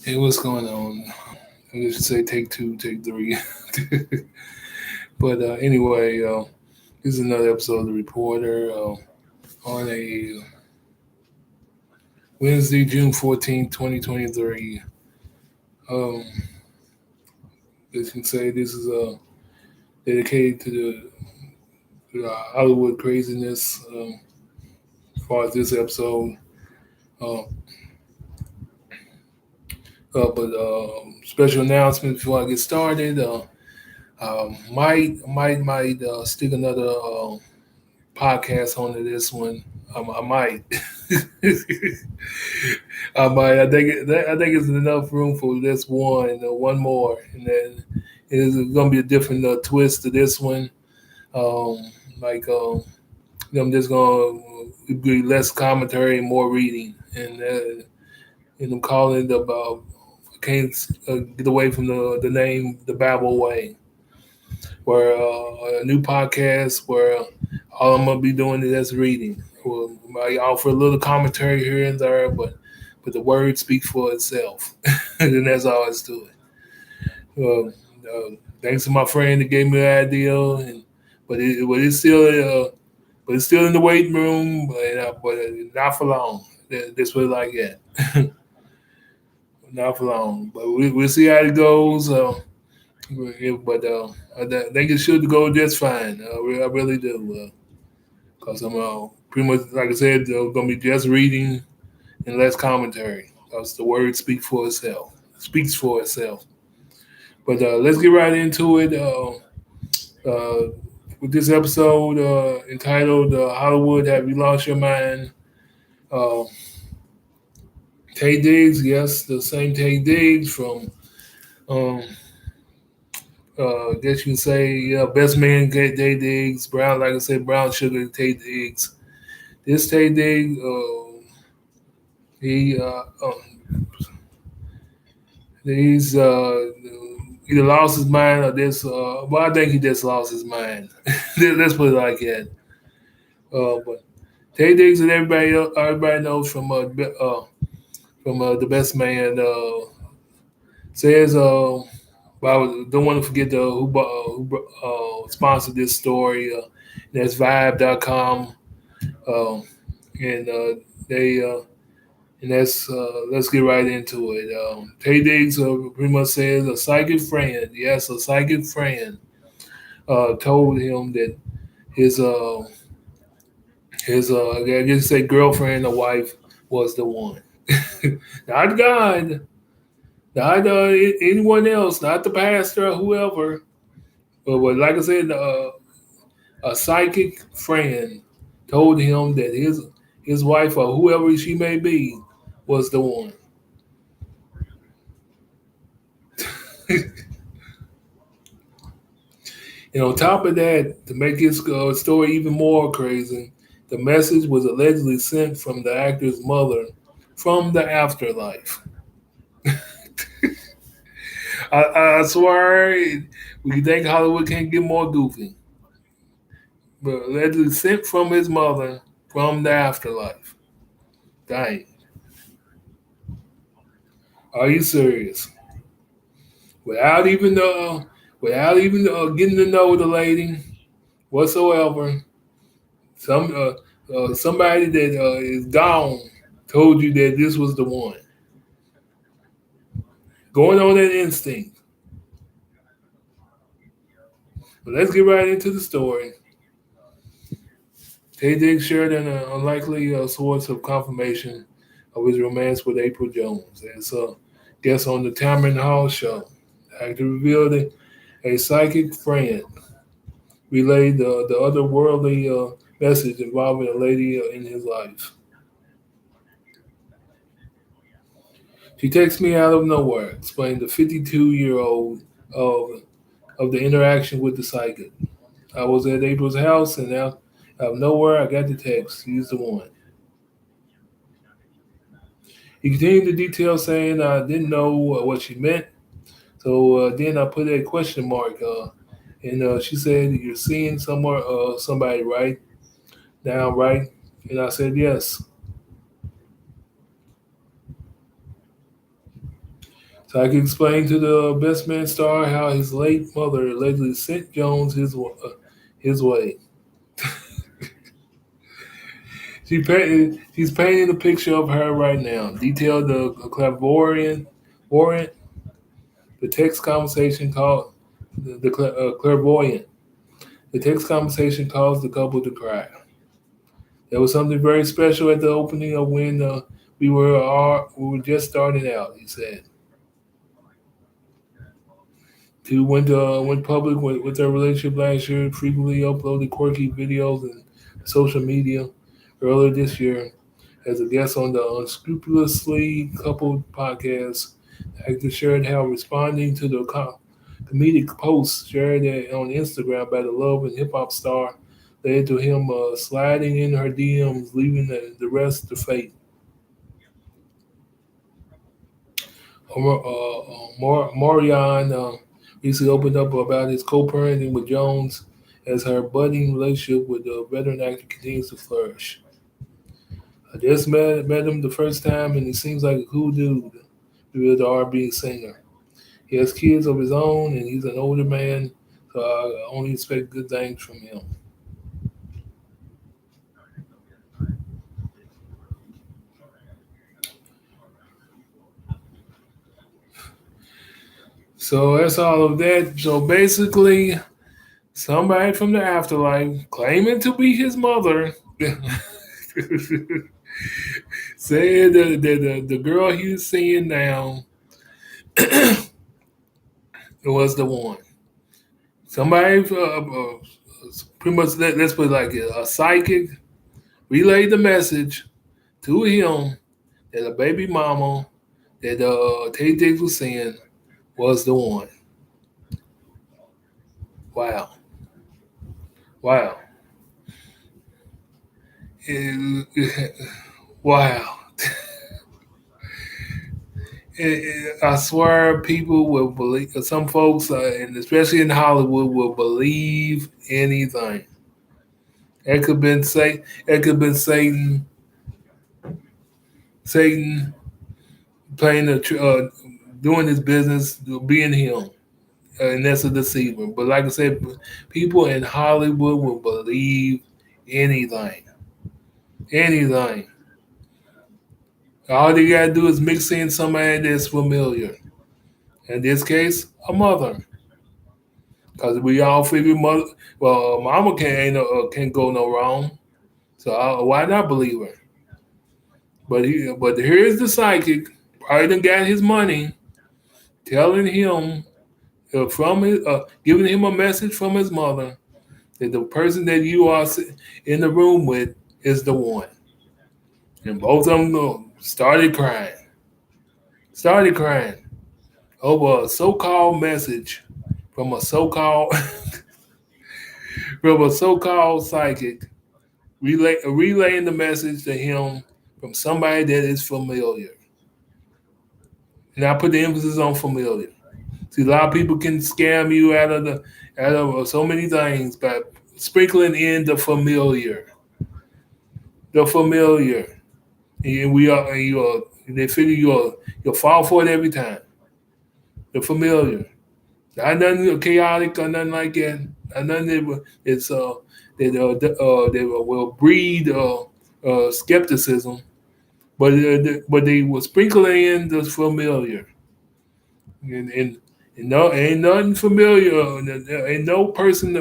Hey, what's going on? I guess you say take two, take three. But anyway, this is another episode of The Reporter on a Wednesday, June 14th, 2023. Um, as you can say, this is dedicated to the Hollywood craziness as far as this episode. Uh, but special announcement before I get started. Might stick another podcast onto this one. I might. I might. I think it's enough room for this one more, and then it's gonna be a different twist to this one. Um, like I'm just gonna be less commentary, more reading, and I'm calling it about. I can't get away from the name, the Babel Way, where a new podcast where all I'm gonna be doing is just reading. Well, I offer a little commentary here and there, but the word speaks for itself, and that's all it's doing. Thanks to my friend that gave me the idea, and but it's still but it's still in the waiting room, but not for long. That's what I like it. Not for long, but we'll see how it goes. But I think it should go just fine. I really do. Because I'm pretty much, like I said, going to be just reading and less commentary. Because the word speaks for itself. But let's get right into it. Uh, with this episode entitled "Hollywood, Have You Lost Your Mind?" Uh, Tay Diggs, yes, the same Tay Diggs from, um, I guess you can say, yeah, Best Man Tay Diggs, Brown, like I said, Brown Sugar Tay Diggs. This Tay Diggs, he he's either lost his mind or this. Well, I think he just lost his mind. Let's put it like that. But Tay Diggs and everybody knows from the Best Man says. But I don't want to forget who sponsored this story. That's Vibe.com, and they and let's get right into it. Tay Diggs pretty much says a psychic friend, yes, a psychic friend, told him that his I guess say girlfriend or wife was the one, not God, not anyone else, not the pastor or whoever, but like I said, a psychic friend told him that his wife or whoever she may be was the one. And on top of that, to make his story even more crazy, the message was allegedly sent from the actor's mother from the afterlife. I swear, we think Hollywood can't get more goofy. But allegedly sent from his mother from the afterlife. Dang. Are you serious? Without even getting to know the lady whatsoever, somebody that is gone told you that this was the one. Going on that instinct. But let's get right into the story. Tay Diggs shared an unlikely source of confirmation of his romance with April Jones as a guest on the Tamron Hall show. The actor revealed that a psychic friend relayed the otherworldly message involving a lady in his life. She texted me out of nowhere, explained the 52-year-old of the interaction with the psychic. I was at April's house, and out of nowhere, I got the text. He's the one. He continued the detail, saying I didn't know what she meant. So then I put a question mark, and she said, "You're seeing somebody right now, right?" And I said, "Yes." So I can explain to the best man star how his late mother allegedly sent Jones his way. She's painting a picture of her right now. Detailed the warrant, the text conversation called the clairvoyant. The text conversation caused the couple to cry. There was something very special at the opening of when we were just starting out. He said. Two went public with their relationship last year. Frequently uploaded quirky videos and social media. Earlier this year, as a guest on the Unscrupulously Coupled podcast, the actor shared how responding to the comedic posts shared on Instagram by the Love and Hip Hop star led to him sliding in her DMs, leaving the rest to fate. Marion recently opened up about his co-parenting with Jones as her budding relationship with the veteran actor continues to flourish. I just met him the first time, and he seems like a cool dude, revealed the R&B singer. He has kids of his own, and he's an older man, so I only expect good things from him. So that's all of that. So basically, somebody from the afterlife claiming to be his mother said that the girl he's seeing now was the one. Somebody, pretty much, let's put it like it, a psychic relayed the message to him that a baby mama that Tay Diggs was seeing was the one. Wow. Wow. Wow. I swear, people will believe. Some folks, and especially in Hollywood, will believe anything. It could have been It could have been Satan playing doing his business, being him, and that's a deceiver. But like I said, people in Hollywood will believe anything, anything. All they gotta do is mix in somebody that's familiar. In this case, a mother. Because we all figure mother, well, mama can't go no wrong. So why not believe her? But here's the psychic, probably done got his money, telling him giving him a message from his mother that the person that you are in the room with is the one. And both of them started crying, started crying over a so-called message from a so-called from a so-called psychic relaying the message to him from somebody that is familiar. And I put the emphasis on familiar. See, a lot of people can scam you out of so many things by sprinkling in the familiar, the familiar, and they figure you'll fall for it every time. The familiar, not nothing chaotic or nothing like that. Not nothing that will breed skepticism, but they will sprinkle in the familiar, and no, ain't nothing familiar. Ain't no person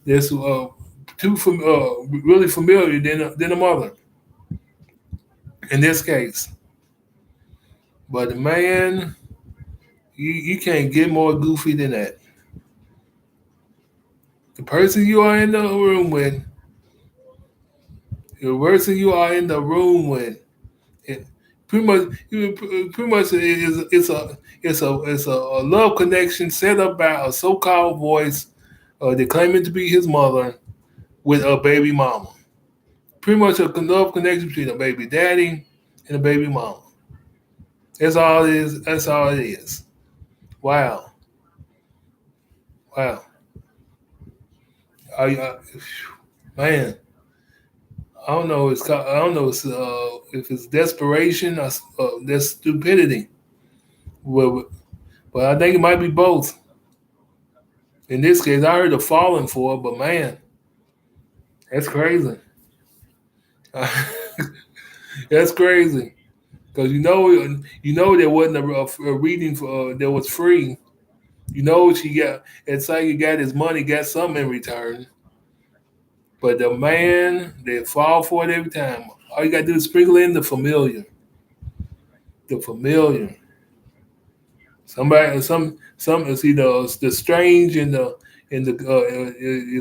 that's really familiar than a mother in this case. But man, you can't get more goofy than that. The person you are in the room with, the person you are in the room with, it pretty much it's a love connection set up by a so-called voice, that claiming to be his mother with a baby mama. Pretty much a love connection between a baby daddy and a baby mama. That's all it is. That's all it is. Wow, wow. I, man, I don't know. I don't know if it's desperation or that's stupidity. Well, but I think it might be both. In this case, I heard the falling for it, but man, that's crazy. That's crazy. Because there wasn't a reading for that was free. She got it's like he got his money, got something in return. But the man, they fall for it every time. All you gotta do is sprinkle in the familiar, the familiar. Somebody, some. See the strange it's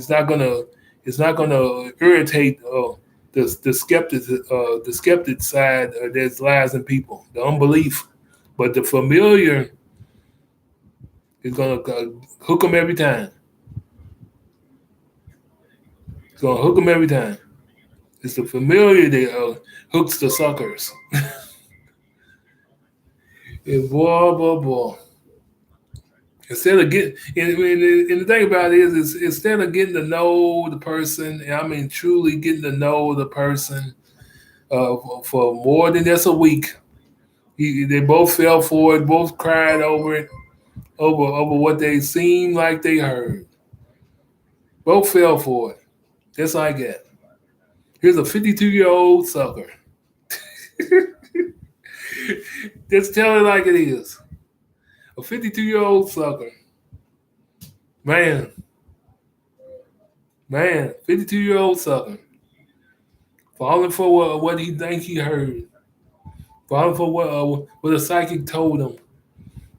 not gonna irritate the skeptic side. There's lies in people, the unbelief, but the familiar is gonna hook them every time. It's gonna hook them every time. It's the familiar that hooks the suckers. And boy. Instead of getting, and the thing about it is instead of getting to know the person, I mean, truly getting to know the person for more than just a week, they both fell for it, both cried over it, over what they seemed like they heard. Both fell for it, just like that. Here's a 52-year-old sucker. Just tell it like it is. A 52-year-old sucker. Man, 52-year-old sucker. Falling for what he think he heard. Falling for what a psychic told him.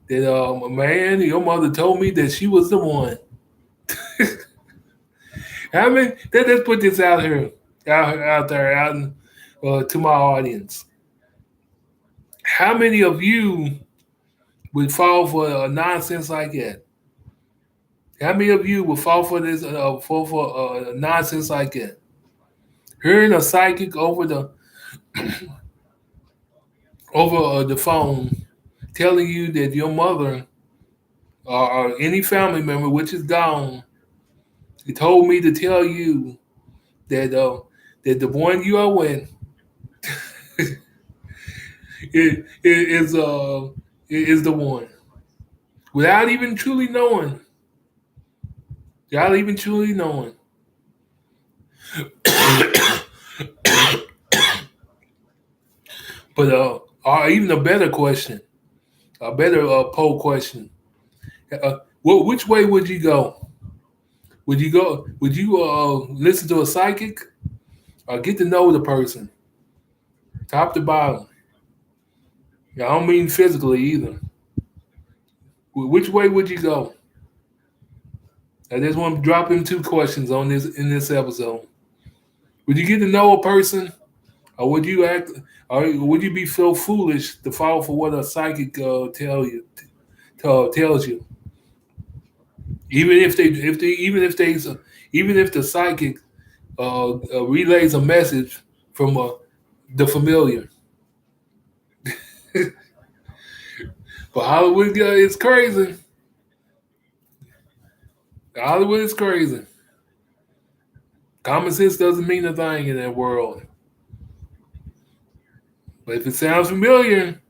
That man, your mother told me that she was the one. I mean, let's put this out here, out there, to my audience. How many of you would fall for nonsense like that? How many of you would fall for this for nonsense like that? Hearing a psychic over the phone telling you that your mother or any family member which is gone, he told me to tell you that the one you are with is the one, without even truly knowing, without even truly knowing. But or even a better question, a better poll question. Which way would you go? Would you go? Would you listen to a psychic or get to know the person, top to bottom? I don't mean physically either. Which way would you go? I just want to drop in two questions on this in this episode. Would you get to know a person, or would you act, or would you be so foolish to fall for what a psychic tells you? Even if even if the psychic relays a message from the familiar. But Hollywood is crazy. Hollywood is crazy. Common sense doesn't mean a thing in that world. But if it sounds familiar,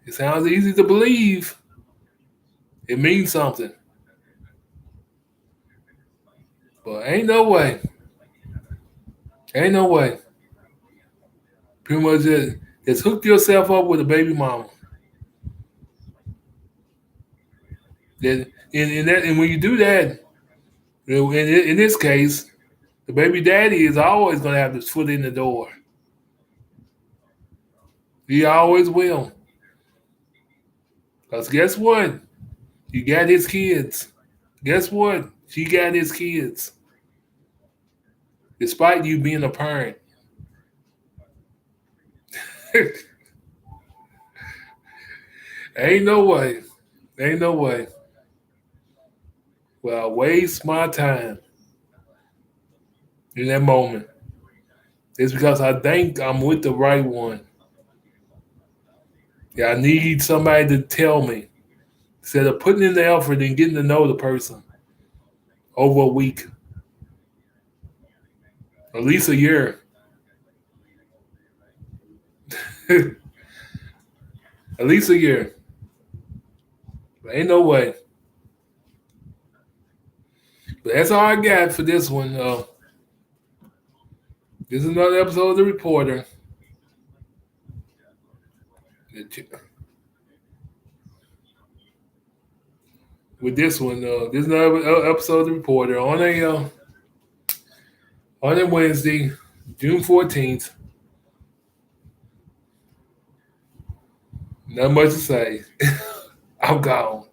it sounds easy to believe, it means something. But ain't no way. Ain't no way. Pretty much just hook yourself up with a baby mama. Then and when you do that, in this case, the baby daddy is always gonna have his foot in the door. He always will. Because guess what? You got his kids. Guess what? She got his kids. Despite you being a parent. Ain't no way. Ain't no way. Well, I waste my time in that moment. It's because I think I'm with the right one. Yeah, I need somebody to tell me instead of putting in the effort and getting to know the person over a week, at least a year. At least a year. But ain't no way. But that's all I got for this one. This is another episode of The Reporter. With this one, this is another episode of The Reporter on a Wednesday, June 14th. Not much to say. I'm gone.